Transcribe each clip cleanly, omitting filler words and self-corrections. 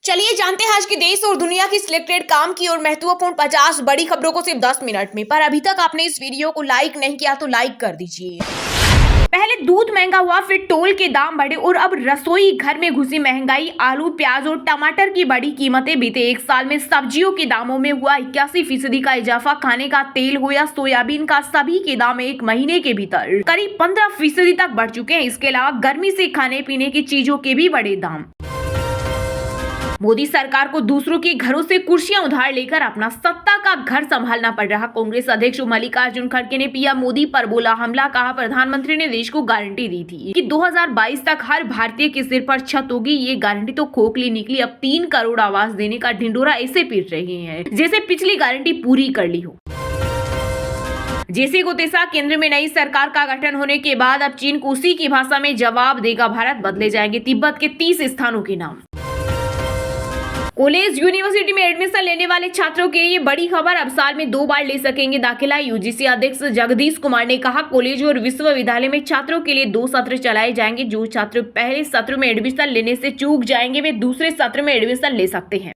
चलिए जानते हैं आज के देश और दुनिया की सिलेक्टेड काम की और महत्वपूर्ण 50 बड़ी खबरों को सिर्फ 10 मिनट में। पर अभी तक आपने इस वीडियो को लाइक नहीं किया तो लाइक कर दीजिए। पहले दूध महंगा हुआ, फिर टोल के दाम बढ़े और अब रसोई घर में घुसी महंगाई। आलू, प्याज और टमाटर की बड़ी कीमतें। बीते एक साल में सब्जियों के दामों में हुआ 81% का इजाफा। खाने का तेल हो या सोयाबीन का, सभी के दाम एक महीने के भीतर करीब 15% तक बढ़ चुके हैं। इसके अलावा गर्मी से खाने पीने की चीजों के भी बढ़े दाम। मोदी सरकार को दूसरों के घरों से कुर्सियां उधार लेकर अपना सत्ता का घर संभालना पड़ रहा। कांग्रेस अध्यक्ष मल्लिकार्जुन खड़गे ने पीएम मोदी पर बोला हमला। कहा प्रधानमंत्री ने देश को गारंटी दी थी कि 2022 तक हर भारतीय के सिर पर छत होगी। ये गारंटी तो खोखली निकली। अब 3 करोड़ आवास देने का ढिंडोरा ऐसे पीट रहे हैं जैसे पिछली गारंटी पूरी कर ली हो। जैसे को तैसा केंद्र में नई सरकार का गठन होने के बाद अब चीन को उसी की भाषा में जवाब देगा भारत। बदले जाएंगे तिब्बत के 30 स्थानों के नाम। कॉलेज यूनिवर्सिटी में एडमिशन लेने वाले छात्रों के लिए बड़ी खबर। अब साल में 2 बार ले सकेंगे दाखिला। यूजीसी अध्यक्ष जगदीश कुमार ने कहा कॉलेज और विश्वविद्यालय में छात्रों के लिए 2 सत्र चलाए जाएंगे। जो छात्र पहले सत्र में एडमिशन लेने से चूक जाएंगे वे दूसरे सत्र में एडमिशन ले सकते हैं।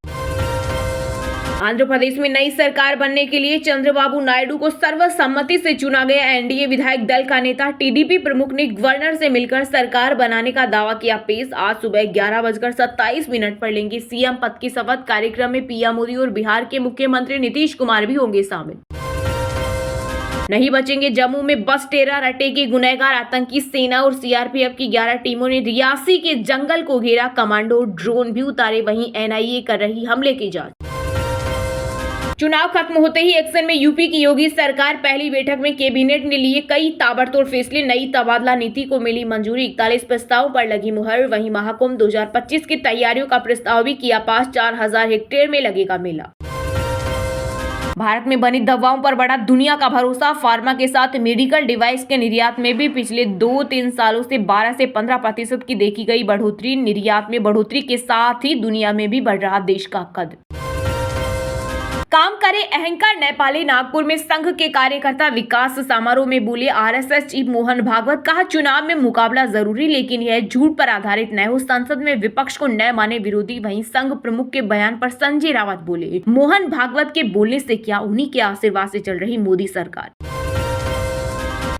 आंध्र प्रदेश में नई सरकार बनने के लिए चंद्रबाबू नायडू को सर्वसम्मति से चुना गया। एनडीए विधायक दल का नेता टीडीपी प्रमुख ने गवर्नर से मिलकर सरकार बनाने का दावा किया पेश। आज सुबह 11:27 पर लेंगे सीएम पद की शपथ। कार्यक्रम में पीएम मोदी और बिहार के मुख्यमंत्री नीतीश कुमार भी होंगे शामिल। नहीं बचेंगे जम्मू में बस टेरर। रटेगी गुनहगार। आतंकी सेना और सीआरपीएफ की 11 टीमों ने रियासी के जंगल को घेरा। कमांडो ड्रोन भी उतारे। वहीं एनआईए कर रही हमले की जांच। चुनाव खत्म होते ही एक्शन में यूपी की योगी सरकार। पहली बैठक में कैबिनेट ने लिए कई ताबड़तोड़ फैसले। नई तबादला नीति को मिली मंजूरी। 41 प्रस्तावों पर लगी मुहर। वहीं महाकुंभ 2025 की तैयारियों का प्रस्ताव भी किया पास। 4000 हेक्टेयर में लगेगा मेला। भारत में बनी दवाओं पर बढ़ा दुनिया का भरोसा। फार्मा के साथ मेडिकल डिवाइस के निर्यात में भी पिछले 2-3 सालों से 12 से 15% की देखी गई बढ़ोतरी। निर्यात में बढ़ोतरी के साथ ही दुनिया में भी बढ़ रहा देश का कद। काम करे अहंकार। नेपाली नागपुर में संघ के कार्यकर्ता विकास समारोह में बोले आरएसएस चीफ मोहन भागवत। कहा चुनाव में मुकाबला जरूरी लेकिन यह झूठ पर आधारित न हो। संसद में विपक्ष को न माने विरोधी। वहीं संघ प्रमुख के बयान पर संजय रावत बोले मोहन भागवत के बोलने से क्या, उन्हीं के आशीर्वाद से चल रही मोदी सरकार।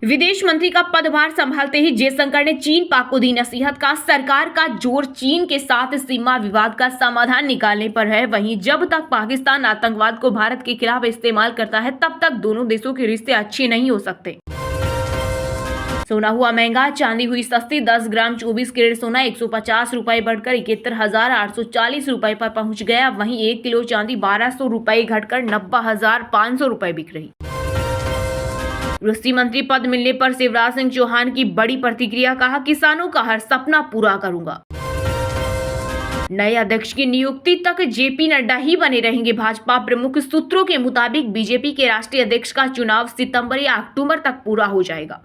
विदेश मंत्री का पदभार संभालते ही जयशंकर ने चीन पाक को दी नसीहत। का सरकार का जोर चीन के साथ सीमा विवाद का समाधान निकालने पर है। वहीं जब तक पाकिस्तान आतंकवाद को भारत के खिलाफ इस्तेमाल करता है तब तक दोनों देशों के रिश्ते अच्छे नहीं हो सकते। सोना हुआ महंगा, चांदी हुई सस्ती। 10 ग्राम 24 कैरेट सोना 150 रुपए बढ़कर 71,840 रुपए पर पहुंच गया। वहीं 1 किलो चांदी 1200 रुपए घटकर 90,500 रुपए बिक रही। कृषि मंत्री पद मिलने पर शिवराज सिंह चौहान की बड़ी प्रतिक्रिया। कहा किसानों का हर सपना पूरा करूंगा। नए अध्यक्ष की नियुक्ति तक जेपी नड्डा ही बने रहेंगे भाजपा प्रमुख। सूत्रों के मुताबिक बीजेपी के राष्ट्रीय अध्यक्ष का चुनाव सितंबर या अक्टूबर तक पूरा हो जाएगा।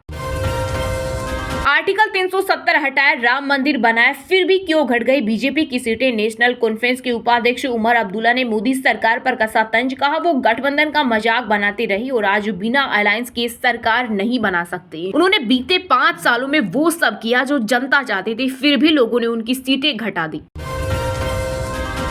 आर्टिकल 370 हटाया, राम मंदिर बनाया, फिर भी क्यों घट गई बीजेपी की सीटें। नेशनल कॉन्फ्रेंस के उपाध्यक्ष उमर अब्दुल्ला ने मोदी सरकार पर कसा तंज। कहा वो गठबंधन का मजाक बनाती रही और आज बिना अलायंस के सरकार नहीं बना सकते। उन्होंने बीते 5 सालों में वो सब किया जो जनता चाहती थी, फिर भी लोगों ने उनकी सीटें घटा दी।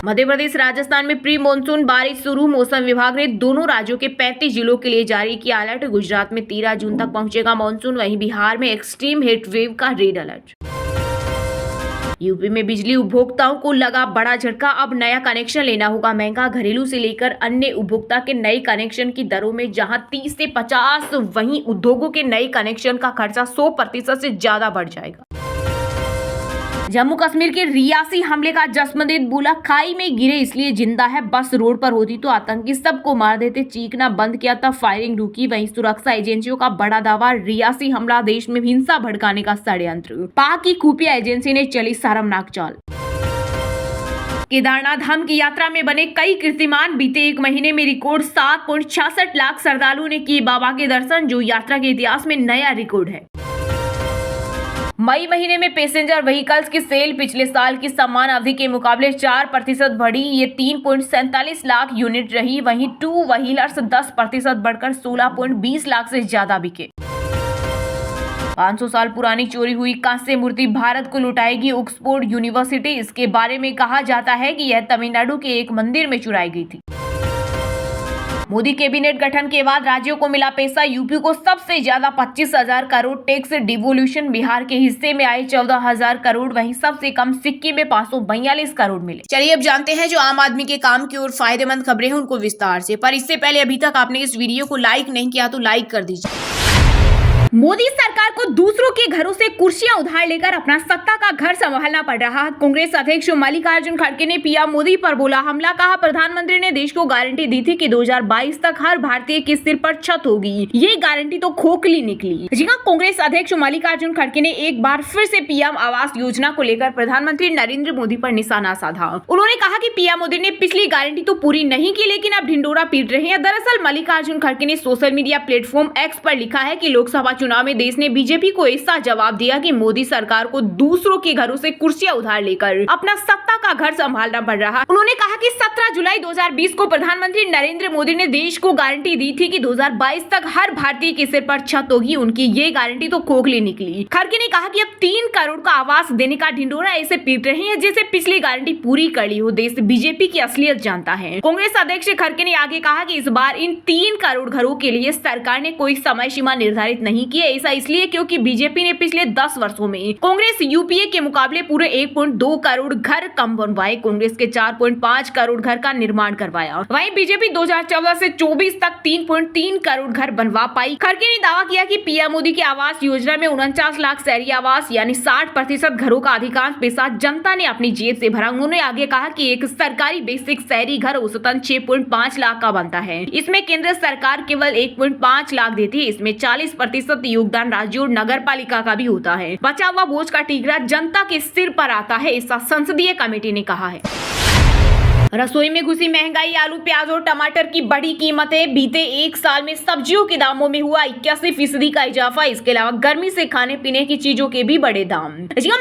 मध्य प्रदेश राजस्थान में प्री मानसून बारिश शुरू। मौसम विभाग ने दोनों राज्यों के 35 जिलों के लिए जारी किया अलर्ट। गुजरात में 13 जून तक पहुंचेगा मानसून। वहीं बिहार में एक्सट्रीम हीट वेव का रेड अलर्ट। यूपी में बिजली उपभोक्ताओं को लगा बड़ा झटका। अब नया कनेक्शन लेना होगा महंगा। घरेलू से लेकर अन्य उपभोक्ता के नए कनेक्शन की दरों में जहां 30 से 50, वहीं उद्योगों के नए कनेक्शन का खर्चा 100% से ज्यादा बढ़ जाएगा। जम्मू कश्मीर के रियासी हमले का जसमंदिर बोला खाई में गिरे इसलिए जिंदा है। बस रोड पर होती तो आतंकी सबको मार देते। चीखना बंद किया तब फायरिंग रुकी। वहीं सुरक्षा एजेंसियों का बड़ा दावा रियासी हमला देश में हिंसा भड़काने का षड्यंत्र। पाक की खुफिया एजेंसी ने चली शर्मनाक चाल। केदारनाथ धाम की यात्रा में बने कई कीर्तिमान। बीते 1 महीने में रिकॉर्ड 7.66 लाख श्रद्धालुओं ने किए बाबा के दर्शन, जो यात्रा के इतिहास में नया रिकॉर्ड है। मई महीने में पैसेंजर व्हीकल्स की सेल पिछले साल की समान अवधि के मुकाबले 4% बढ़ी। ये 3.47 लाख यूनिट रही। वहीं 2 व्हीलर्स 10% बढ़कर 16.20 लाख से ज्यादा बिके। 500 साल पुरानी चोरी हुई कांस्य मूर्ति भारत को लुटाएगी ऑक्सफोर्ड यूनिवर्सिटी। इसके बारे में कहा जाता है कि यह तमिलनाडु के एक मंदिर में चुराई गई थी। मोदी कैबिनेट गठन के बाद राज्यों को मिला पैसा। यूपी को सबसे ज्यादा 25,000 करोड़ टैक्स डिवोल्यूशन, बिहार के हिस्से में आए 14,000 करोड़, वहीं सबसे कम सिक्किम में 542 करोड़ मिले। चलिए अब जानते हैं जो आम आदमी के काम की और फायदेमंद खबरें हैं उनको विस्तार से। पर इससे पहले अभी तक आपने इस वीडियो को लाइक नहीं किया तो लाइक कर दीजिए। मोदी सरकार को दूसरों के घरों से कुर्सियां उधार लेकर अपना सत्ता का घर संभालना पड़ रहा। कांग्रेस अध्यक्ष मल्लिकार्जुन खड़गे ने पीएम मोदी पर बोला हमला। कहा प्रधानमंत्री ने देश को गारंटी दी थी कि 2022 तक हर भारतीय के सिर पर छत होगी। ये गारंटी तो खोखली निकली। जी हां, कांग्रेस अध्यक्ष मल्लिकार्जुन खड़गे ने एक बार फिर से पीएम आवास योजना को लेकर प्रधानमंत्री नरेंद्र मोदी पर निशाना साधा। उन्होंने कहा कि पीएम मोदी ने पिछली गारंटी तो पूरी नहीं की, लेकिन अब ढिंडोरा पीट रहे हैं। दरअसल मल्लिकार्जुन खड़गे ने सोशल मीडिया प्लेटफॉर्म एक्स पर लिखा है कि लोकसभा चुनाव में देश ने बीजेपी को ऐसा जवाब दिया कि मोदी सरकार को दूसरों के घरों से कुर्सियां उधार लेकर अपना सत्ता का घर संभालना पड़ रहा। उन्होंने कहा कि 17 जुलाई 2020 को प्रधानमंत्री नरेंद्र मोदी ने देश को गारंटी दी थी कि 2022 तक हर भारतीय के सिर पर छत होगी। उनकी ये गारंटी तो खोखली निकली। खड़गे ने कहा कि अब 3 करोड़ का आवास देने का ढिंडोरा ऐसे पीट रहे हैं जैसे पिछली गारंटी पूरी कर ली हो। देश बीजेपी की असलियत जानता है। कांग्रेस अध्यक्ष खड़गे ने आगे कहा कि इस बार इन 3 करोड़ घरों के लिए सरकार ने कोई समय सीमा निर्धारित नहीं की है। ऐसा इसलिए क्योंकि बीजेपी ने पिछले 10 वर्षों में कांग्रेस यूपीए के मुकाबले पूरे 1.2 करोड़ घर कम बनवाए। कांग्रेस के 4.5 करोड़ घर का निर्माण करवाया। वहीं बीजेपी 2014 से 24 तक 3.3 करोड़ घर बनवा पाई। खड़गे ने दावा किया कि पीएम मोदी की आवास योजना में 49 लाख शहरी आवास यानी 60% घरों का अधिकांश पैसा जनता ने अपनी जेब से भरा। उन्होंने आगे कहा कि एक सरकारी बेसिक शहरी घर औसतन 6.5 लाख का बनता है। इसमें केंद्र सरकार केवल 1.5 लाख देती है। इसमें 40% योगदान राज्यों और नगर पालिका का भी होता है। बचा हुआ बोझ का ठीकरा जनता के सिर पर आता है, ऐसा संसदीय कमेटी ने कहा है। रसोई में घुसी महंगाई। आलू, प्याज और टमाटर की बढ़ी कीमतें। बीते एक साल में सब्जियों के दामों में हुआ 81% का इजाफा। इसके अलावा गर्मी से खाने पीने की चीजों के भी बड़े दाम।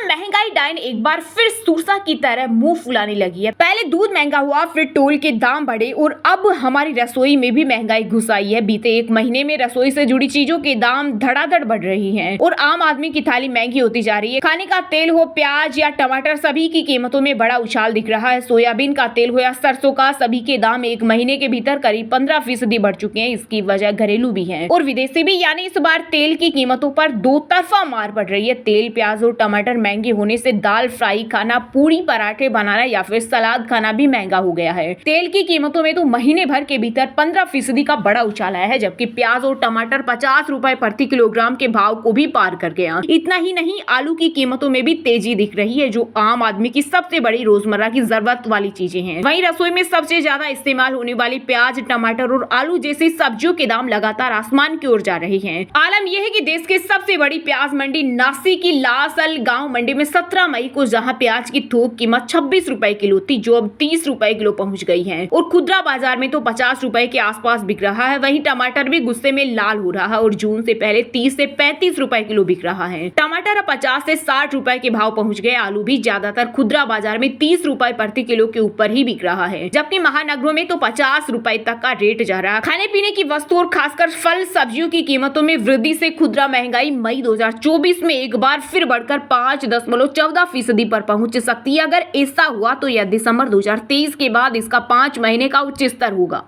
महंगाई डायन एक बार फिर सूरसा की तरह मुंह फुलाने लगी है। पहले दूध महंगा हुआ, फिर टोल के दाम बढ़े और अब हमारी रसोई में भी महंगाई घुस आई है। बीते एक महीने में रसोई से जुड़ी चीजों के दाम धड़ाधड़ बढ़ रही है और आम आदमी की थाली महंगी होती जा रही है। खाने का तेल हो, प्याज या टमाटर, सभी की कीमतों में बड़ा उछाल दिख रहा है। सोयाबीन का तेल हो या सरसों का, सभी के दाम एक महीने के भीतर करीब 15% बढ़ चुके हैं। इसकी वजह घरेलू भी है और विदेशी भी, यानी इस बार तेल की कीमतों पर दो तरफा मार पड़ रही है। तेल, प्याज और टमाटर महंगे होने से दाल फ्राई खाना, पूरी पराठे बनाना या फिर सलाद खाना भी महंगा हो गया है। तेल की कीमतों में तो महीने भर के भीतर 15% का बड़ा उछाल आया है, जबकि प्याज और टमाटर 50 रुपए प्रति किलोग्राम के भाव को भी पार कर गया। इतना ही नहीं, आलू की कीमतों में भी तेजी दिख रही है, जो आम आदमी की सबसे बड़ी रोजमर्रा की जरूरत वाली चीजें हैं। वहीं रसोई में सबसे ज्यादा इस्तेमाल होने वाली प्याज, टमाटर और आलू जैसी सब्जियों के दाम लगातार आसमान की ओर जा रहे हैं। आलम यह है कि देश की सबसे बड़ी प्याज मंडी नासिक की लासल गांव मंडी में 17 मई को जहां प्याज की थोक कीमत 26 रुपए किलो थी, जो अब 30 रुपए किलो पहुंच गई है और खुदरा बाजार में तो 50 रुपए के आसपास बिक रहा है। वहीं टमाटर भी गुस्से में लाल हो रहा है और जून से पहले 30 से 35 रुपए किलो बिक रहा है। टमाटर अब 50 से 60 रुपए के भाव पहुंच गए। आलू भी ज्यादातर खुदरा बाजार में 30 रुपए प्रति किलो के ऊपर ही बिक रहा है, जबकि महानगरों में तो 50 रुपए तक का रेट जा रहा है। खाने पीने की वस्तु और खासकर फल सब्जियों की कीमतों में वृद्धि से खुदरा महंगाई मई 2024 में एक बार फिर बढ़कर 5.14% पर पहुंच सकती है। अगर ऐसा हुआ तो यह दिसंबर 2023 के बाद इसका 5 महीने का उच्च स्तर होगा।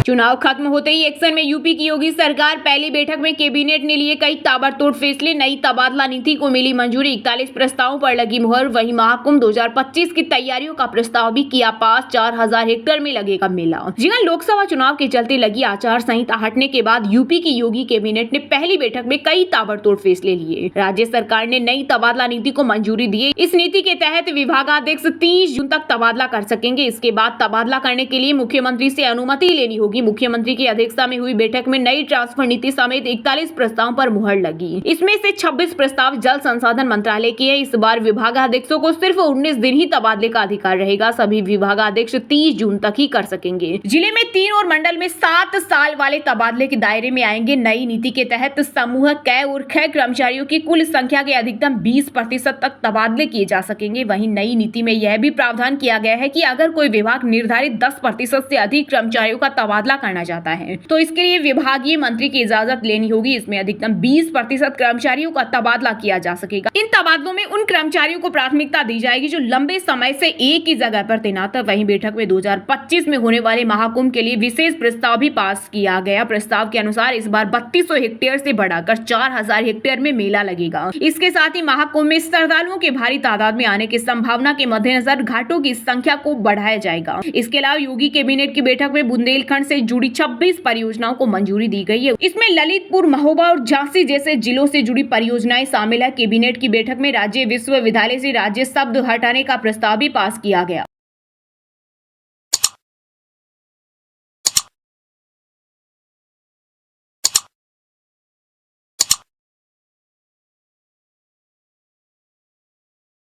चुनाव खत्म होते ही एक्शन में यूपी की योगी सरकार। पहली बैठक में कैबिनेट ने लिए कई ताबड़तोड़ फैसले। नई तबादला नीति को मिली मंजूरी, 41 प्रस्तावों पर लगी मुहर। वहीं महाकुंभ 2025 की तैयारियों का प्रस्ताव भी किया पास। 4000 हेक्टेयर में लगेगा मेला। जी हां, लोकसभा चुनाव के चलते लगी आचार संहिता हटने के बाद यूपी की योगी कैबिनेट ने पहली बैठक में कई ताबड़तोड़ फैसले लिए। राज्य सरकार ने नई तबादला नीति को मंजूरी दी। इस नीति के तहत विभागाध्यक्ष 30 जून तक तबादला कर सकेंगे। इसके बाद तबादला करने के लिए मुख्यमंत्री से अनुमति लेनी होगी। मुख्यमंत्री की अध्यक्षता में हुई बैठक में नई ट्रांसफर नीति समेत 41 प्रस्तावों पर मुहर लगी। इसमें से 26 प्रस्ताव जल संसाधन मंत्रालय के है। इस बार विभागाध्यक्षों को सिर्फ 19 दिन ही तबादले का अधिकार रहेगा। सभी विभागाध्यक्ष 30 जून तक ही कर सकेंगे। जिले में 3 और मंडल में 7 साल वाले तबादले के दायरे में आएंगे। नई नीति के तहत समूह क और ख कर्मचारियों की कुल संख्या के अधिकतम 20% तक तबादले किए जा सकेंगे। वहीं नई नीति में यह भी प्रावधान किया गया है कि अगर कोई विभाग निर्धारित 10% से अधिक कर्मचारियों का तबादला तबादला करना चाहता है तो इसके लिए विभागीय मंत्री की इजाजत लेनी होगी। इसमें अधिकतम 20% कर्मचारियों का तबादला किया जा सकेगा। इन तबादलों में उन कर्मचारियों को प्राथमिकता दी जाएगी जो लंबे समय से एक ही जगह पर तैनात है। वहीं बैठक में 2025 में होने वाले महाकुंभ के लिए विशेष प्रस्ताव भी पास किया गया। प्रस्ताव के अनुसार इस बार 3200 हेक्टेयर से बढ़ाकर 4000 हेक्टेयर में मेला लगेगा। इसके साथ ही महाकुंभ में श्रद्धालुओं के भारी तादाद में आने की संभावना के मद्देनजर घाटों की संख्या को बढ़ाया जाएगा। इसके अलावा योगी कैबिनेट की बैठक में बुंदेलखंड से जुड़ी 26 परियोजनाओं को मंजूरी दी गई है। इसमें ललितपुर, महोबा और झांसी जैसे जिलों से जुड़ी परियोजनाएं शामिल है। कैबिनेट की बैठक में राज्य विश्वविद्यालय से राज्य शब्द हटाने का प्रस्ताव भी पास किया गया।